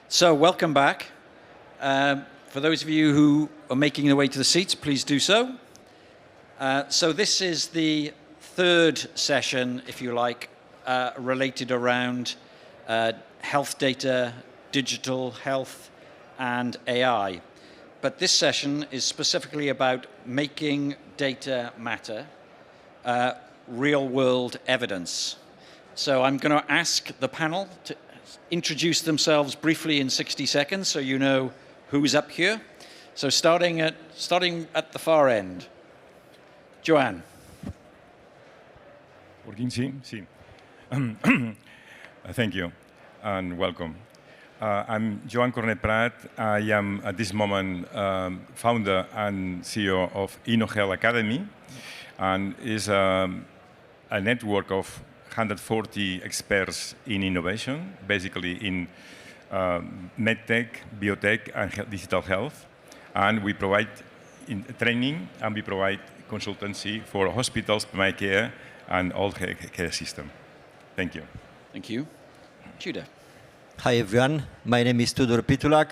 So welcome back. For those of you who are making their way to the seats, please do so. So this is the third session, if you like, related around health data, digital health, and AI. But this session is specifically about making data matter, real-world evidence. So I'm going to ask the panel to introduce themselves briefly in 60 seconds so you know who's up here. So starting at the far end. Joanne. Working? Sí. Thank you and welcome. I'm Joan Cornet Prat. I am at this moment founder and CEO of InnoHealth Academy, and is a network of 140 experts in innovation, basically in medtech, biotech, and digital health. And we provide training and we provide consultancy for hospitals, primary care, and all care system. Thank you. Thank you. Judah. Hi everyone, my name is Tudor Pitulak.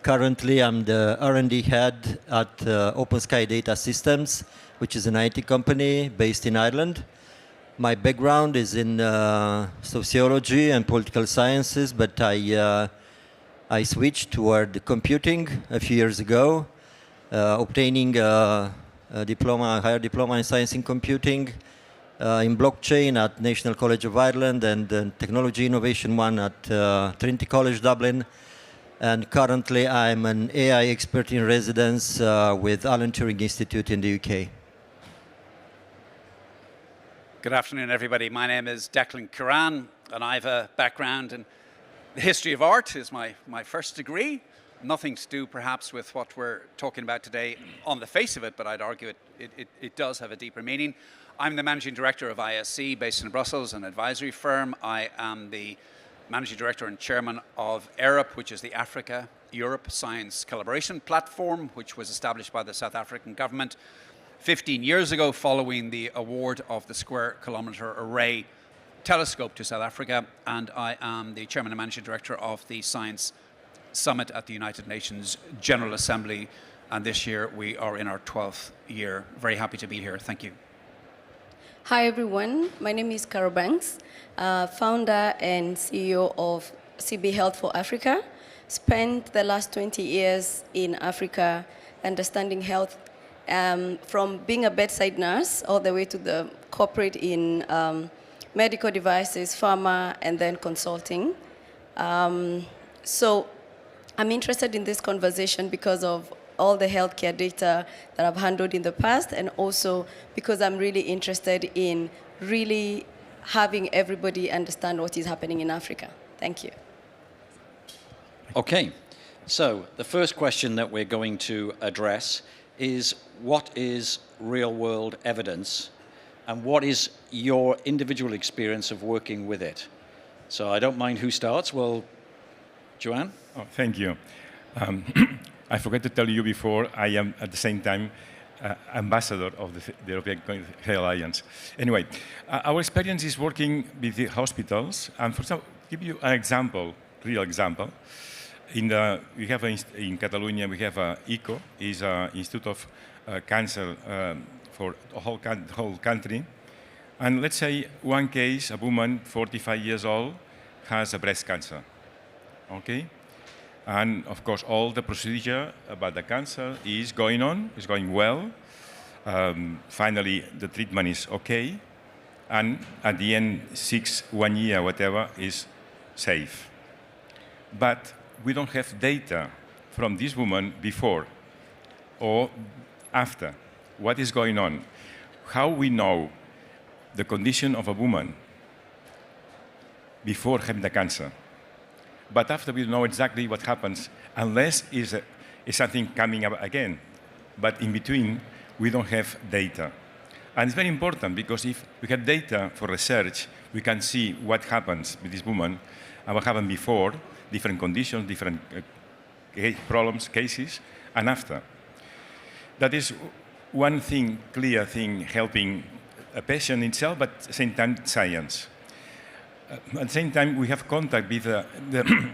Currently I'm the R&D head at Open Sky Data Systems, which is an IT company based in Ireland. My background is in sociology and political sciences, but I switched toward computing a few years ago, obtaining a higher diploma in science in computing, in blockchain at National College of Ireland, and technology innovation one at Trinity College Dublin. And currently I'm an AI expert in residence with Alan Turing Institute in the UK. Good afternoon, everybody. My name is Declan Curran, and I have a background in the history of art. Is my first degree. Nothing to do, perhaps, with what we're talking about today on the face of it, but I'd argue it does have a deeper meaning. I'm the managing director of ISC, based in Brussels, an advisory firm. I am the managing director and chairman of ERUP, which is the Africa-Europe Science Collaboration Platform, which was established by the South African government 15 years ago, following the award of the Square Kilometre Array telescope to South Africa. And I am the chairman and managing director of the Science Summit at the United Nations General Assembly. And this year we are in our 12th year. Very happy to be here. Thank you. Hi everyone, my name is Carol Banks, founder and CEO of CB Health for Africa. Spent the last 20 years in Africa understanding health, from being a bedside nurse all the way to the corporate in medical devices, pharma, and then consulting. So I'm interested in this conversation because of all the healthcare data that I've handled in the past, and also because I'm really interested in really having everybody understand what is happening in Africa. Thank you. Okay, so the first question that we're going to address is, what is real-world evidence, and what is your individual experience of working with it? So I don't mind who starts. Well, Joanne? Oh, thank you. I forgot to tell you before, I am at the same time ambassador of the European Health Alliance. Anyway, our experience is working with the hospitals, and for example, give you an example, real example. We have in Catalonia, we have ICO, is an Institute of Cancer for the whole country. And let's say one case, a woman, 45 years old, has a breast cancer. Okay? And of course, all the procedure about the cancer is going on, is going well. Finally, the treatment is okay. And at the end, 1 year, whatever, is safe. But we don't have data from this woman before or after. What is going on? How we know the condition of a woman before having the cancer? But after, we don't know exactly what happens, unless is something coming up again. But in between, we don't have data. And it's very important, because if we have data for research, we can see what happens with this woman and what happened before, different conditions, different problems, cases, and after. That is one thing, clear thing, helping a patient itself, but at the same time, science. At the same time, we have contact with the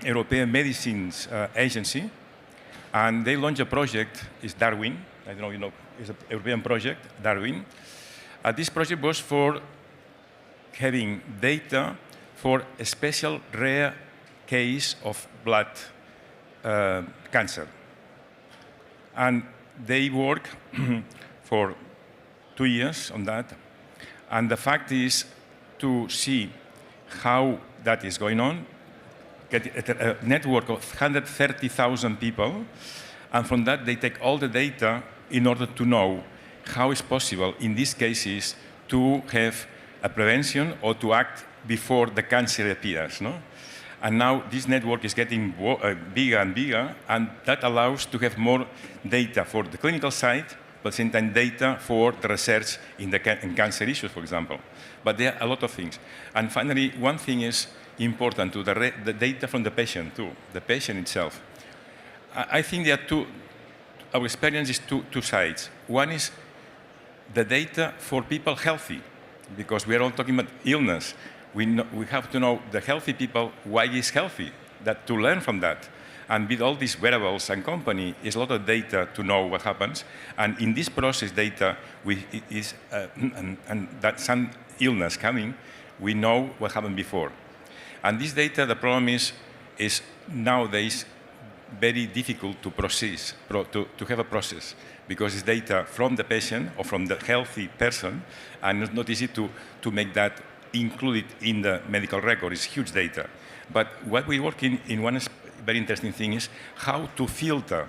European Medicines Agency, and they launched a project, it's Darwin. I don't know, you know, it's a European project, Darwin. This project was for having data for a special rare case of blood cancer. And they work for 2 years on that. And the fact is to see how that is going on, get a network of 130,000 people, and from that they take all the data in order to know how it's possible in these cases to have a prevention or to act before the cancer appears. No? And now this network is getting bigger and bigger, and that allows to have more data for the clinical side, but at the same time data for the research in cancer issues, for example. But there are a lot of things. And finally, one thing is important to the data from the patient too, the patient itself. I think there are our experience is two sides. One is the data for people healthy, because we are all talking about illness. We have to know the healthy people, why is healthy, that to learn from that. And with all these wearables and company, is a lot of data to know what happens. And in this process data, and that some illness coming, we know what happened before. And this data, the problem is nowadays very difficult to process, to have a process, because it's data from the patient or from the healthy person, and it's not easy to make that included in the medical record. It's huge data. But what we're working in one very interesting thing is how to filter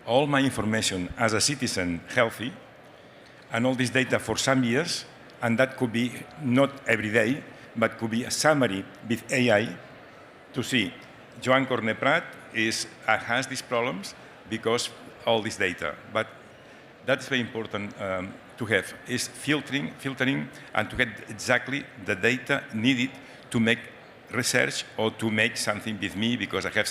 all my information as a citizen healthy, and all this data for some years, and that could be not every day, but could be a summary with AI to see Joan Corneprat has these problems because all this data. But that's very important to have, is filtering and to get exactly the data needed to make research or to make something with me because I have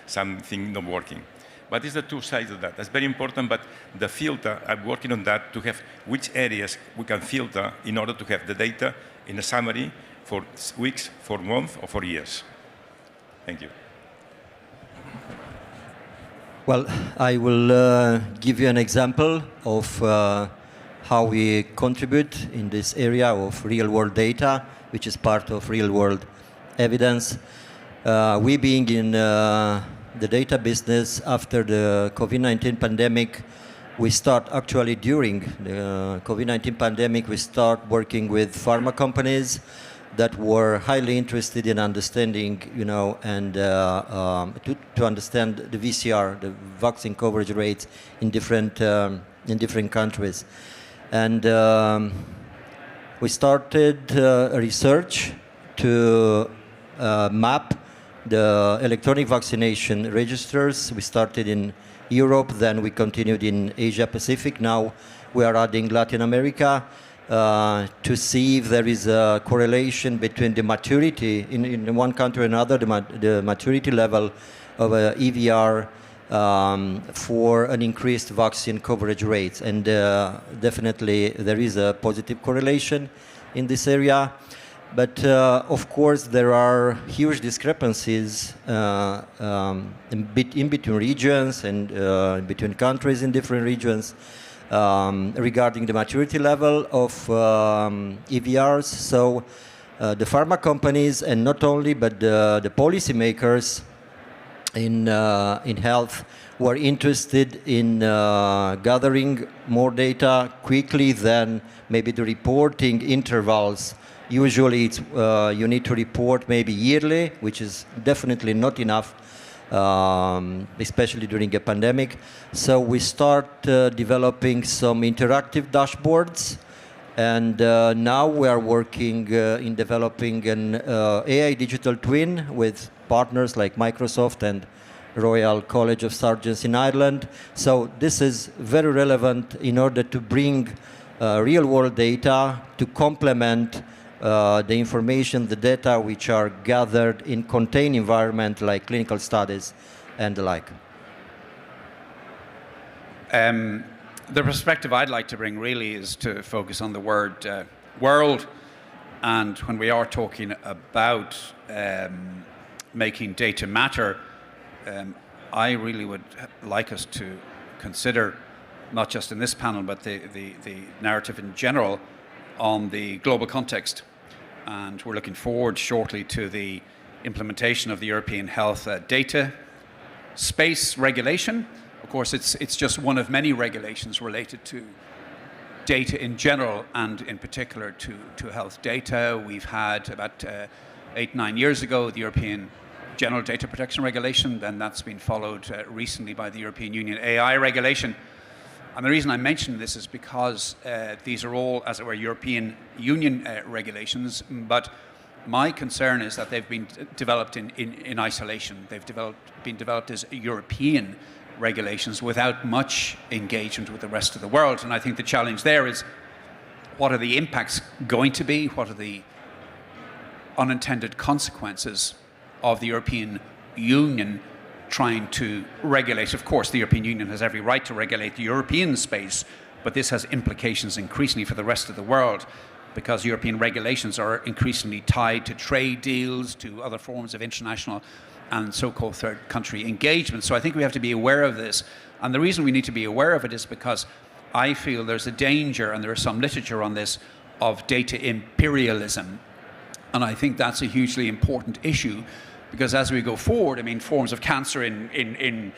something not working. But it's the two sides of that. That's very important, but the filter, I'm working on that to have which areas we can filter in order to have the data in a summary for weeks, for months, or for years. Thank you. Well, I will give you an example of how we contribute in this area of real-world data, which is part of real-world evidence. We being in the data business after the COVID-19 pandemic, we start actually during the COVID-19 pandemic, we start working with pharma companies that were highly interested in understanding, you know, and to understand the VCR, the vaccine coverage rates in different countries. And we started research to map the electronic vaccination registers. We started in Europe, then we continued in Asia Pacific. Now we are adding Latin America to see if there is a correlation between the maturity in one country or another, the maturity level of EVR for an increased vaccine coverage rates. And definitely there is a positive correlation in this area. But of course, there are huge discrepancies in between regions and between countries in different regions regarding the maturity level of EVRs. So the pharma companies, and not only, but the policymakers in health were interested in gathering more data quickly than maybe the reporting intervals. Usually it's, you need to report maybe yearly, which is definitely not enough, especially during a pandemic. So we start developing some interactive dashboards, and now we are working in developing an AI digital twin with partners like Microsoft and Royal College of Surgeons in Ireland. So this is very relevant in order to bring real-world data to complement the information, the data which are gathered in contained environment like clinical studies and the like. The perspective I'd like to bring really is to focus on the word world And when we are talking about making data matter, I really would like us to consider, not just in this panel, but the narrative in general on the global context. And we're looking forward shortly to the implementation of the European Health Data Space Regulation. Of course, it's just one of many regulations related to data in general and in particular to health data. We've had about 8-9 years ago the European General Data Protection Regulation, then that's been followed recently by the European Union AI Regulation. And the reason I mention this is because these are all, as it were, European Union regulations, but my concern is that they've been developed in isolation. They've been developed as European regulations without much engagement with the rest of the world. And I think the challenge there is, what are the impacts going to be? What are the unintended consequences of the European Union trying to regulate? Of course, the European Union has every right to regulate the European space, but this has implications increasingly for the rest of the world, because European regulations are increasingly tied to trade deals, to other forms of international and so-called third country engagement. So I think we have to be aware of this. And the reason we need to be aware of it is because I feel there's a danger, and there is some literature on this, of data imperialism. And I think that's a hugely important issue, because as we go forward, I mean, forms of cancer in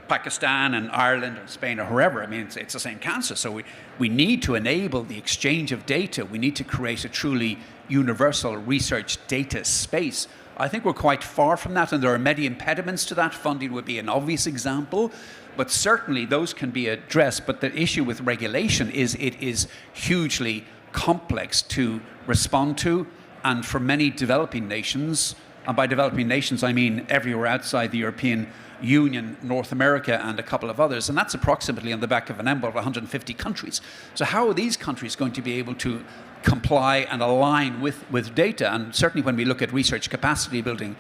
Pakistan and Ireland and Spain or wherever, I mean, it's the same cancer. So we need to enable the exchange of data. We need to create a truly universal research data space. I think we're quite far from that, and there are many impediments to that. Funding would be an obvious example, but certainly those can be addressed. But the issue with regulation is it is hugely complex to respond to, and for many developing nations, and by developing nations I mean everywhere outside the European Union, North America and a couple of others, and that's approximately on the back of an envelope of 150 countries. So how are these countries going to be able to comply and align with data? And certainly when we look at research capacity building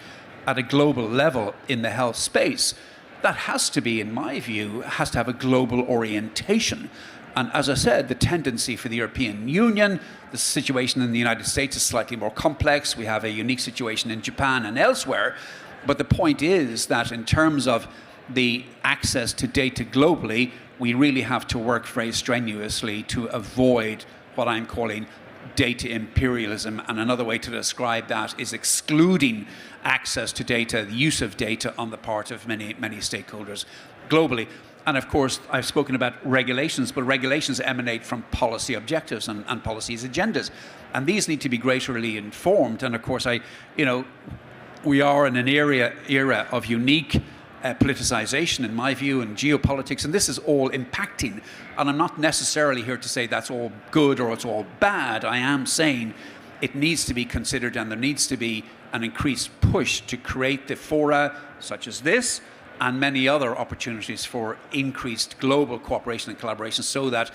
at a global level in the health space, that has to be, in my view, has to have a global orientation. And as I said, the tendency for the European Union, the situation in the United States is slightly more complex. We have a unique situation in Japan and elsewhere. But the point is that in terms of the access to data globally, we really have to work very strenuously to avoid what I'm calling data imperialism. And another way to describe that is excluding access to data, the use of data on the part of many stakeholders globally. And of course, I've spoken about regulations, but regulations emanate from policy objectives and policies agendas. And these need to be greatly informed. And of course, we are in an era of unique politicization, in my view, and geopolitics, and this is all impacting. And I'm not necessarily here to say that's all good or it's all bad. I am saying it needs to be considered, and there needs to be an increased push to create the fora such as this and many other opportunities for increased global cooperation and collaboration, so that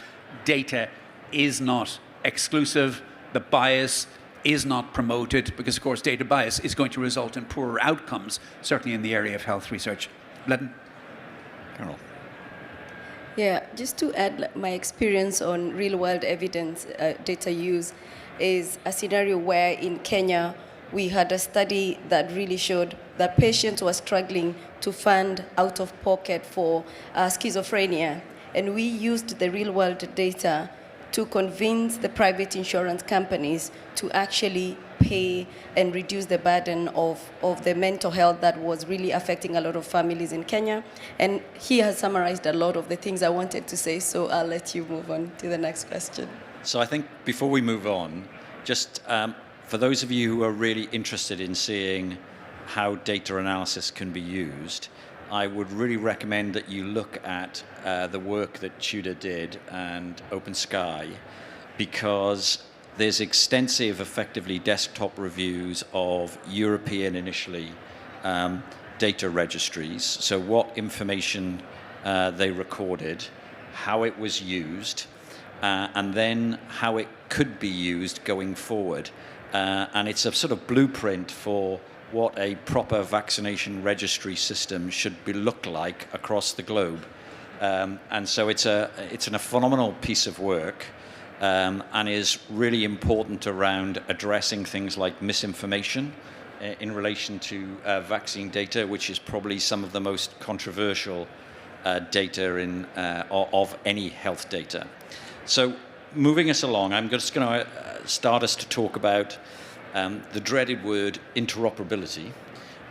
data is not exclusive, the bias is not promoted, because of course data bias is going to result in poorer outcomes, certainly in the area of health research. Carol. Yeah, just to add, my experience on real-world evidence data use is a scenario where in Kenya we had a study that really showed that patients were struggling to fund out of pocket for schizophrenia, and we used the real-world data to convince the private insurance companies to actually pay and reduce the burden of the mental health that was really affecting a lot of families in Kenya. And he has summarized a lot of the things I wanted to say, so I'll let you move on to the next question. So I think before we move on, just for those of you who are really interested in seeing how data analysis can be used, I would really recommend that you look at the work that Tudor did and Open Sky, because there's extensive, effectively, desktop reviews of European, initially, data registries. So what information they recorded, how it was used, and then how it could be used going forward. And it's a sort of blueprint for what a proper vaccination registry system should look like across the globe. And so it's a phenomenal piece of work. and is really important around addressing things like misinformation in relation to vaccine data, which is probably some of the most controversial data of any health data. So moving us along, I'm just going to start us to talk about the dreaded word interoperability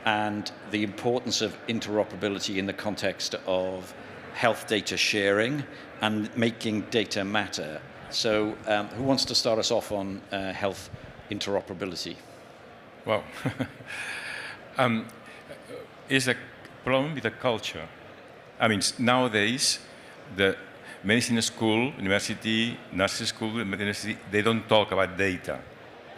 and the importance of interoperability in the context of health data sharing and making data matter. So who wants to start us off on health interoperability? Well, it's a problem with the culture. I mean, nowadays, the medicine school, university, nursing school, medicine, they don't talk about data.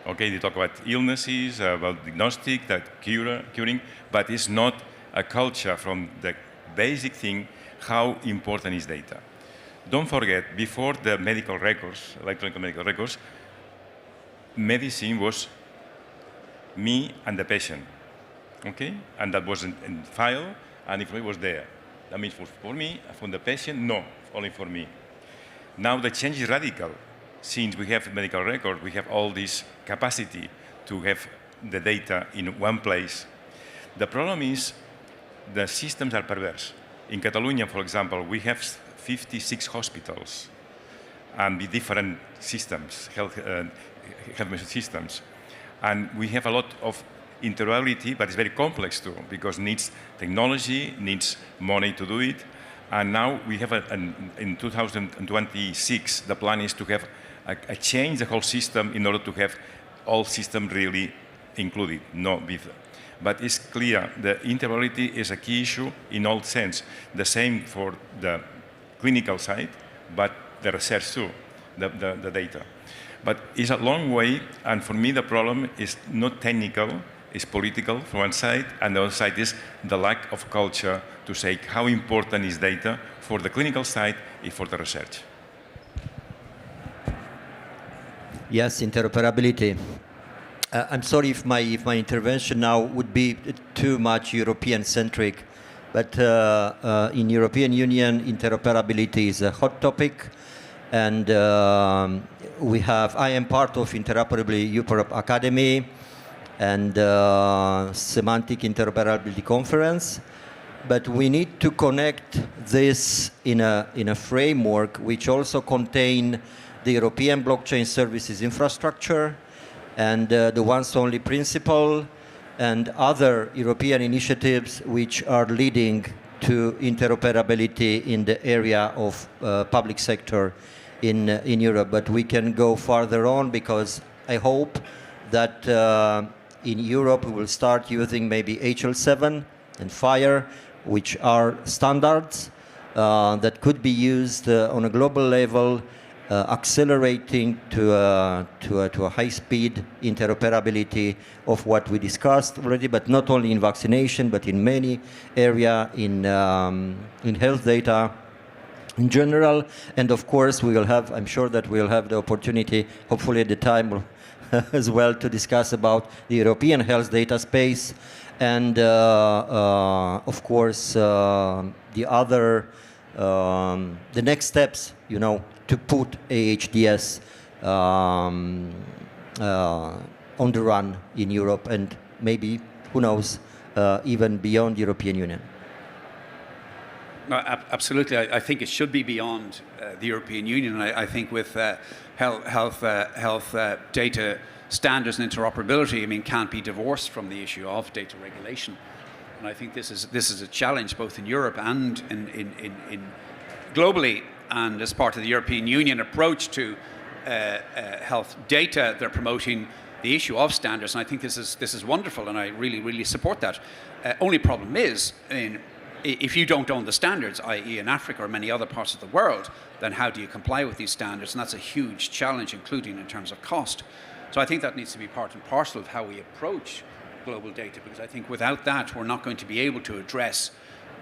Okay, they talk about illnesses, about diagnostic, curing, but it's not a culture from the basic thing, how important is data. Don't forget, before the medical records, electronic medical records, medicine was me and the patient, okay? And that was in file, and if it was there. That means for me, for the patient, no, only for me. Now the change is radical. Since we have medical record, we have all this capacity to have the data in one place. The problem is the systems are perverse. In Catalonia, for example, we have 56 hospitals and with different systems, health systems. And we have a lot of interoperability, but it's very complex too, because it needs technology, needs money to do it. And now we have, in 2026, the plan is to have a change the whole system in order to have all systems really included, but it's clear the interoperability is a key issue in all sense. The same for the clinical side, but the research too, the data. But it's a long way, and for me the problem is not technical, it's political from one side, and the other side is the lack of culture to say how important is data for the clinical side and for the research. Yes, interoperability. I'm sorry if my intervention now would be too much European-centric, but in European Union, interoperability is a hot topic, and I am part of Interoperability Europe Academy and Semantic Interoperability Conference, but we need to connect this in a framework which also contain the European Blockchain Services Infrastructure and the once-only principle and other European initiatives which are leading to interoperability in the area of public sector in Europe. But we can go farther on because I hope that in Europe we will start using maybe HL7 and FHIR, which are standards that could be used on a global level, accelerating to a high-speed interoperability of what we discussed already, but not only in vaccination, but in many areas in health data in general. And of course, I'm sure that we'll have the opportunity, hopefully at the time as well, to discuss about the European health data space and of course the next steps, to put AHDS on the run in Europe and maybe, who knows, even beyond the European Union. No, absolutely. I think it should be beyond the European Union. I think with health data standards and interoperability, can't be divorced from the issue of data regulation. And I think this is a challenge both in Europe and in globally. And as part of the European Union approach to health data, they're promoting the issue of standards, and I think this is wonderful, and I really support that. Only problem is, if you don't own the standards, i.e. in Africa or many other parts of the world, then how do you comply with these standards? And that's a huge challenge, including in terms of cost. So I think that needs to be part and parcel of how we approach global data, because I think without that, we're not going to be able to address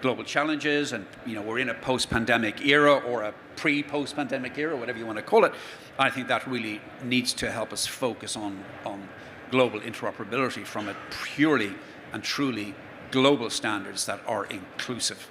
global challenges, and we're in a post-pandemic era or a pre-post-pandemic era, whatever you want to call it. I think that really needs to help us focus on global interoperability from a purely and truly global standards that are inclusive.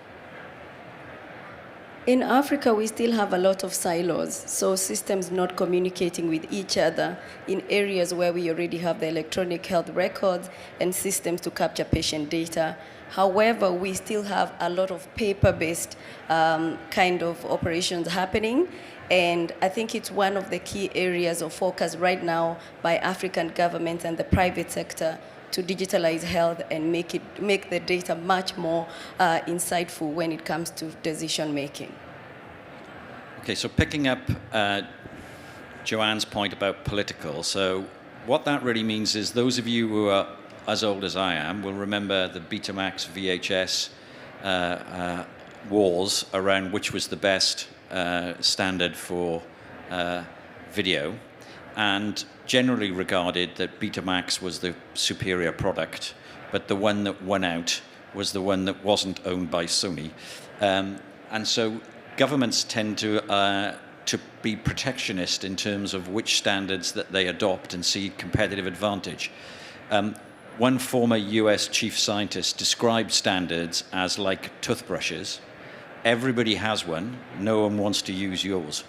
In Africa, we still have a lot of silos, so systems not communicating with each other in areas where we already have the electronic health records and systems to capture patient data. However, we still have a lot of paper-based kind of operations happening, and I think it's one of the key areas of focus right now by African governments and the private sector to digitalize health and make the data much more insightful when it comes to decision making. Okay, so picking up Joanne's point about political, so what that really means is those of you who are as old as I am will remember the Betamax VHS wars around which was the best standard for video, and generally regarded that Betamax was the superior product, but the one that won out was the one that wasn't owned by Sony. And so governments tend to be protectionist in terms of which standards that they adopt and see competitive advantage. One former US chief scientist described standards as like toothbrushes. Everybody has one, no one wants to use yours.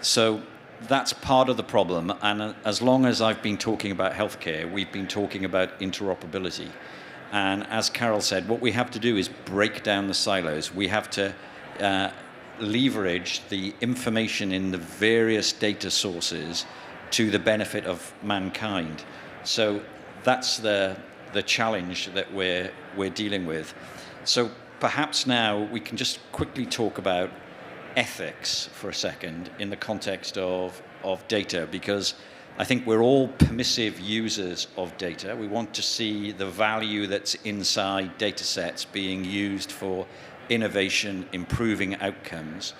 So that's part of the problem, and as long as I've been talking about healthcare, we've been talking about interoperability. And as Carol said, what we have to do is break down the silos. We have to leverage the information in the various data sources to the benefit of mankind. So that's the challenge that we're dealing with. So perhaps now we can just quickly talk about ethics for a second in the context of data, because I think we're all permissive users of data. We want to see the value that's inside data sets being used for innovation, improving outcomes.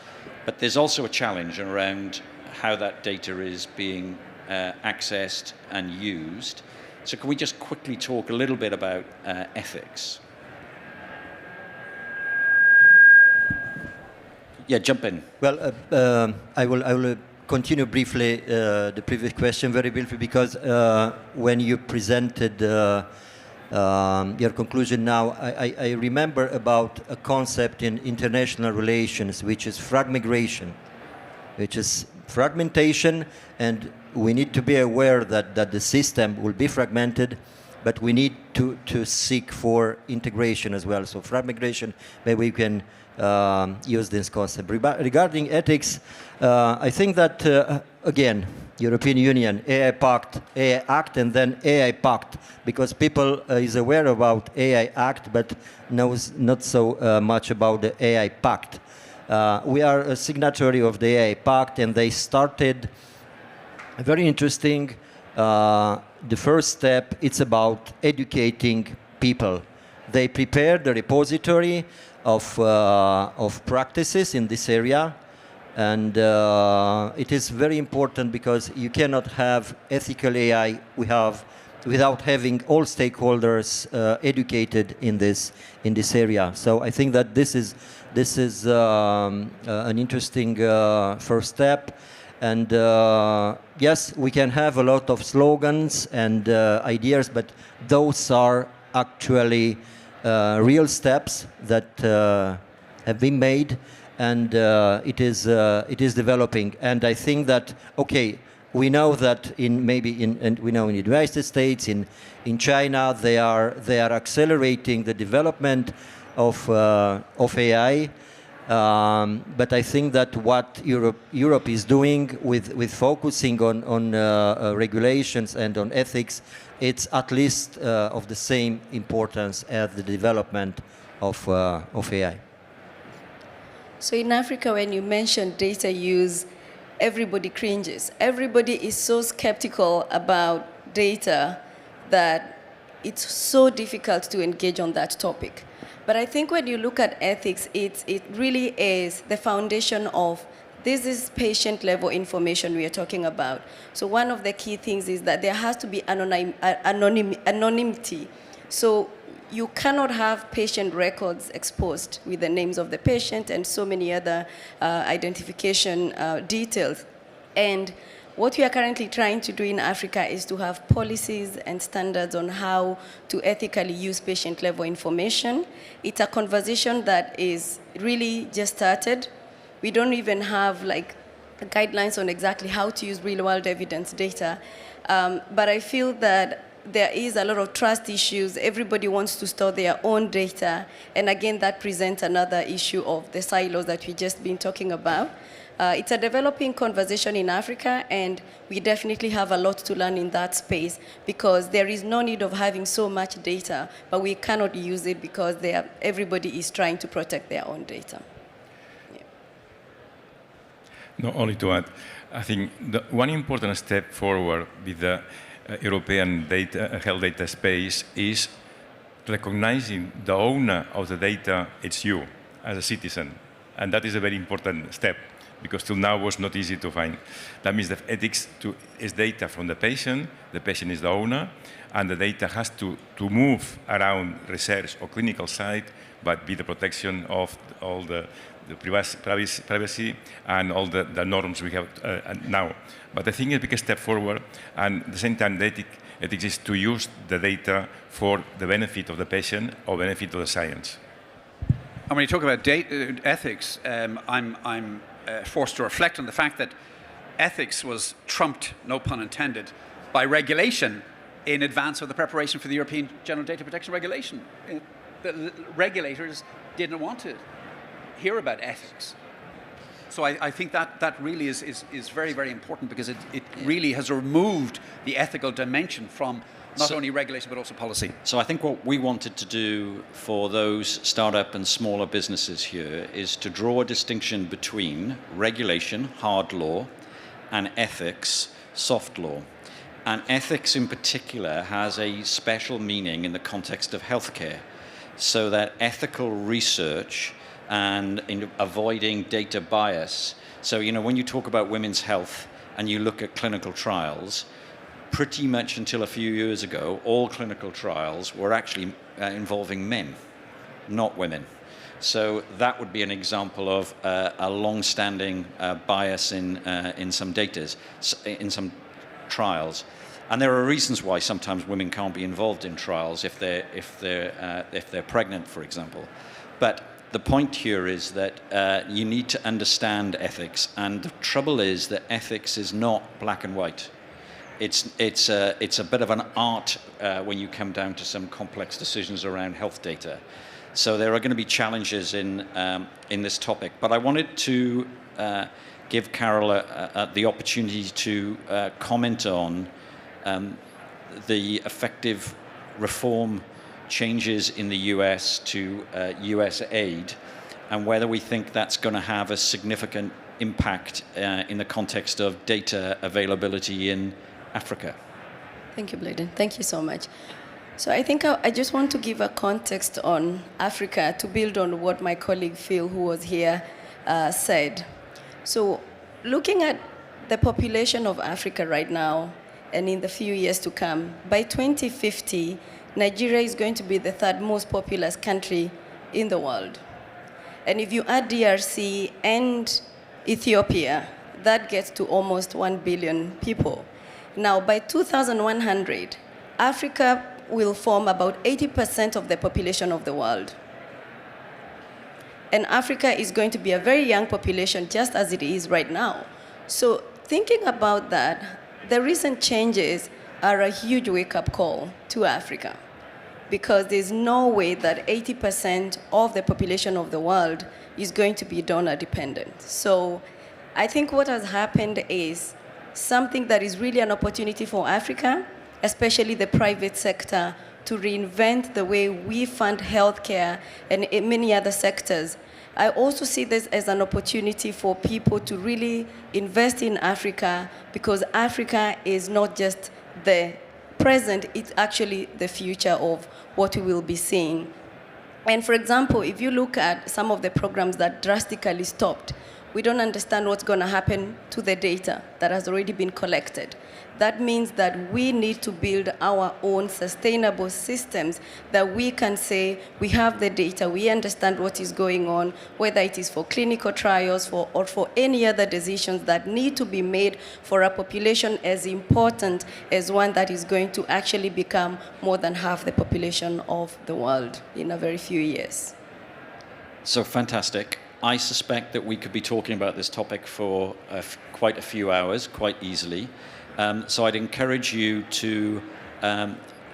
But there's also a challenge around how that data is being accessed and used. So can we just quickly talk a little bit about ethics? Yeah, jump in. Well, I will continue briefly the previous question very briefly, because when you presented your conclusion now, I remember about a concept in international relations, which is fragmentation, which is fragmentation, and we need to be aware that the system will be fragmented, but we need to seek for integration as well. So fragmentation, maybe we can use this concept. Regarding ethics, I think that, again, European Union, AI Pact, AI Act, and then AI Pact, because people is aware about AI Act, but knows not so much about the AI Pact. We are a signatory of the AI Pact, and they started very interesting. The first step, it's about educating people. They prepared the repository of practices in this area, and it is very important because you cannot have ethical AI without having all stakeholders educated in this area. So I think that this is an interesting first step. And yes, we can have a lot of slogans and ideas, but those are actually real steps that have been made, and it is developing. And I think that, okay, we know that we know in the United States, in China, they are accelerating the development of AI. But I think that what Europe is doing with focusing on regulations and on ethics, it's at least of the same importance as the development of AI. So in Africa, when you mention data use, everybody cringes. Everybody is so skeptical about data that it's so difficult to engage on that topic. But I think when you look at ethics, it really is the foundation of this is patient-level information we are talking about. So one of the key things is that there has to be anonymity. So you cannot have patient records exposed with the names of the patient and so many other identification details. And what we are currently trying to do in Africa is to have policies and standards on how to ethically use patient-level information. It's a conversation that is really just started. We don't even have like guidelines on exactly how to use real-world evidence data. But I feel that there is a lot of trust issues. Everybody wants to store their own data. And again, that presents another issue of the silos that we've just been talking about. It's a developing conversation in Africa, and we definitely have a lot to learn in that space because there is no need of having so much data, but we cannot use it because everybody is trying to protect their own data. Yeah. Not only to add, I think one important step forward with the European health data space is recognizing the owner of the data, it's you as a citizen. And that is a very important step because till now was not easy to find. That means that ethics is data from the patient is the owner, and the data has to move around research or clinical site, but with the protection of all the privacy and all the norms we have now. But I think it's a big step forward, and at the same time, the ethics is to use the data for the benefit of the patient or benefit of the science. And when you talk about ethics, I'm forced to reflect on the fact that ethics was trumped, no pun intended, by regulation in advance of the preparation for the European General Data Protection Regulation. The regulators didn't want to hear about ethics. So I think that really is very, very important because it really has removed the ethical dimension from not only regulation but also policy. So I think what we wanted to do for those startup and smaller businesses here is to draw a distinction between regulation, hard law, and ethics, soft law. And ethics in particular has a special meaning in the context of healthcare, so that ethical research and in avoiding data bias. So, when you talk about women's health and you look at clinical trials, pretty much until a few years ago, all clinical trials were actually involving men, not women. So that would be an example of a long-standing bias in some data, in some trials. And there are reasons why sometimes women can't be involved in trials if they're pregnant, for example. But the point here is that you need to understand ethics, and the trouble is that ethics is not black and white. It's a bit of an art when you come down to some complex decisions around health data. So there are going to be challenges in this topic. But I wanted to give Carol the opportunity to comment on the effective reform changes in the US to US aid, and whether we think that's going to have a significant impact in the context of data availability in Africa. Thank you, Bladen. Thank you so much. So I think I just want to give a context on Africa to build on what my colleague Phil, who was here, said. So looking at the population of Africa right now and in the few years to come, by 2050, Nigeria is going to be the third most populous country in the world. And if you add DRC and Ethiopia, that gets to almost 1 billion people. Now, by 2100, Africa will form about 80% of the population of the world. And Africa is going to be a very young population, just as it is right now. So thinking about that, the recent changes are a huge wake-up call to Africa, because there's no way that 80% of the population of the world is going to be donor-dependent. So I think what has happened is something that is really an opportunity for Africa, especially the private sector, to reinvent the way we fund healthcare and in many other sectors. I also see this as an opportunity for people to really invest in Africa, because Africa is not just the present, it's actually the future of what we will be seeing. And for example, if you look at some of the programs that drastically stopped, we don't understand what's going to happen to the data that has already been collected. That means that we need to build our own sustainable systems that we can say we have the data, we understand what is going on, whether it is for clinical trials or for any other decisions that need to be made for a population as important as one that is going to actually become more than half the population of the world in a very few years. So fantastic. I suspect that we could be talking about this topic for quite a few hours, quite easily. So I'd encourage you to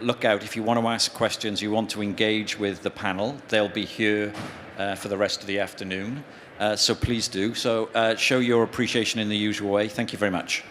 look out. If you want to ask questions, you want to engage with the panel, they'll be here for the rest of the afternoon. So please do. So show your appreciation in the usual way. Thank you very much.